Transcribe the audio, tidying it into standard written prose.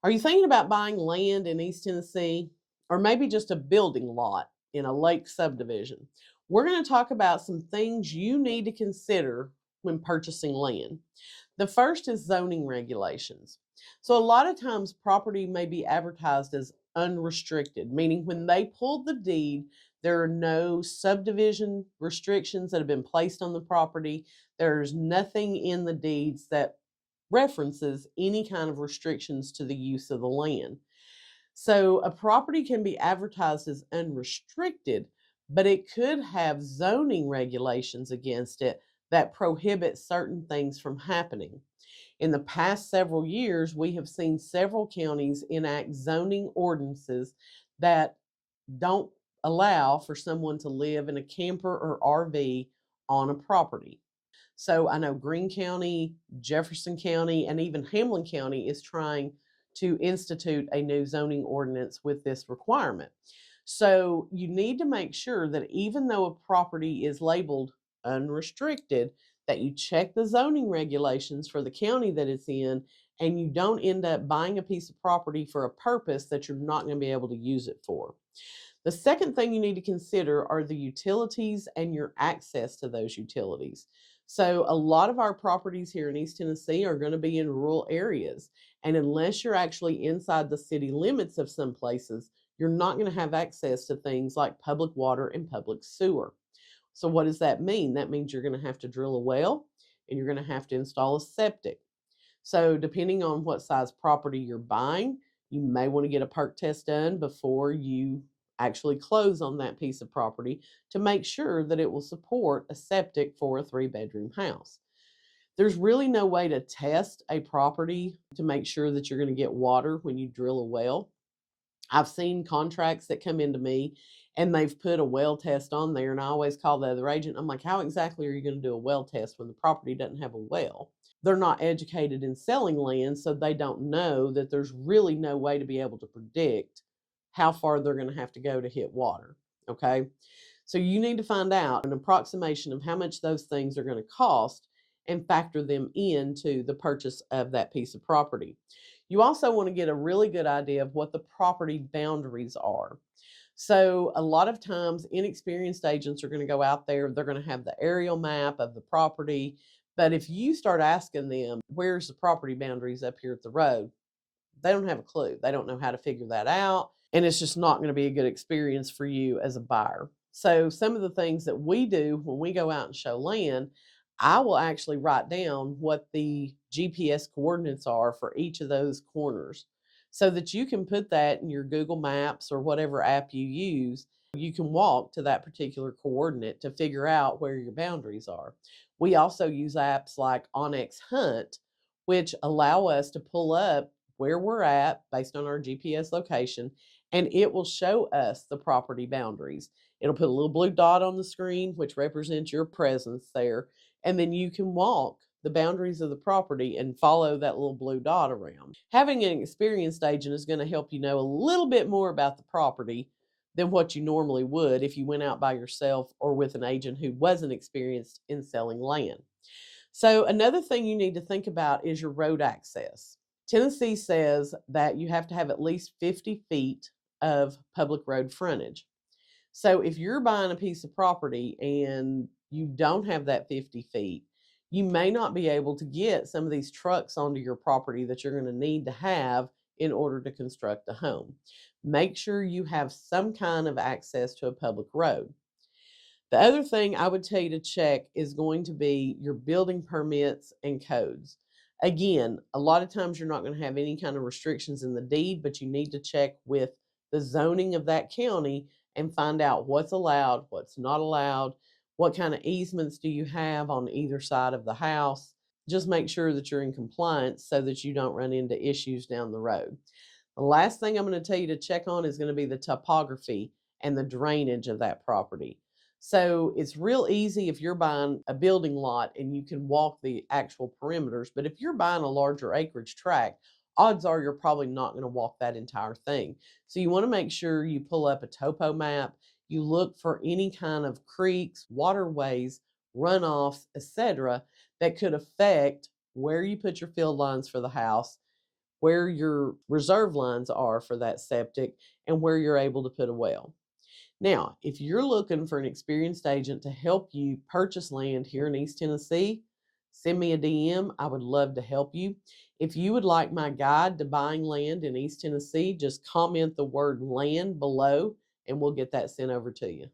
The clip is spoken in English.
Are you thinking about buying land in East Tennessee or maybe just a building lot in a lake subdivision? We're going to talk about some things you need to consider when purchasing land. The first is zoning regulations. So, a lot of times, property may be advertised as unrestricted, meaning when they pulled the deed, there are no subdivision restrictions that have been placed on the property. There's nothing in the deeds that references any kind of restrictions to the use of the land. So a property can be advertised as unrestricted, but it could have zoning regulations against it that prohibit certain things from happening. In the past several years, we have seen several counties enact zoning ordinances that don't allow for someone to live in a camper or RV on a property. So I know Greene County, Jefferson County, and even Hamlin County is trying to institute a new zoning ordinance with this requirement. So you need to make sure that even though a property is labeled unrestricted, that you check the zoning regulations for the county that it's in, and you don't end up buying a piece of property for a purpose that you're not going to be able to use it for. The second thing you need to consider are the utilities and your access to those utilities. So, a lot of our properties here in East Tennessee are going to be in rural areas. And unless you're actually inside the city limits of some places, you're not going to have access to things like public water and public sewer. So, what does that mean? That means you're going to have to drill a well and you're going to have to install a septic. So, depending on what size property you're buying, you may want to get a perk test done before you actually close on that piece of property to make sure that it will support a septic for a 3-bedroom house. There's really no way to test a property to make sure that you're going to get water when you drill a well. I've seen contracts that come into me and they've put a well test on there, and I always call the other agent. I'm like, how exactly are you going to do a well test when the property doesn't have a well? They're not educated in selling land, so they don't know that there's really no way to be able to predict how far they're going to have to go to hit water. Okay. So you need to find out an approximation of how much those things are going to cost and factor them into the purchase of that piece of property. You also want to get a really good idea of what the property boundaries are. So, a lot of times, inexperienced agents are going to go out there, they're going to have the aerial map of the property. But if you start asking them, where's the property boundaries up here at the road? They don't have a clue. They don't know how to figure that out. And it's just not going to be a good experience for you as a buyer. So, some of the things that we do when we go out and show land, I will actually write down what the GPS coordinates are for each of those corners so that you can put that in your Google Maps or whatever app you use. You can walk to that particular coordinate to figure out where your boundaries are. We also use apps like Onyx Hunt, which allow us to pull up where we're at based on our GPS location, and it will show us the property boundaries. It'll put a little blue dot on the screen, which represents your presence there, and then you can walk the boundaries of the property and follow that little blue dot around. Having an experienced agent is going to help you know a little bit more about the property than what you normally would if you went out by yourself or with an agent who wasn't experienced in selling land. So, another thing you need to think about is your road access. Tennessee says that you have to have at least 50 feet of public road frontage. So if you're buying a piece of property and you don't have that 50 feet, you may not be able to get some of these trucks onto your property that you're going to need to have in order to construct a home. Make sure you have some kind of access to a public road. The other thing I would tell you to check is going to be your building permits and codes. Again, a lot of times you're not going to have any kind of restrictions in the deed, but you need to check with the zoning of that county and find out what's allowed, what's not allowed, what kind of easements do you have on either side of the house. Just make sure that you're in compliance so that you don't run into issues down the road. The last thing I'm going to tell you to check on is going to be the topography and the drainage of that property. So it's real easy if you're buying a building lot and you can walk the actual perimeters. But if you're buying a larger acreage tract, odds are you're probably not going to walk that entire thing. So you want to make sure you pull up a topo map. You look for any kind of creeks, waterways, runoffs, etc., that could affect where you put your field lines for the house, where your reserve lines are for that septic, and where you're able to put a well. Now, if you're looking for an experienced agent to help you purchase land here in East Tennessee, send me a DM. I would love to help you. If you would like my guide to buying land in East Tennessee, just comment the word land below and we'll get that sent over to you.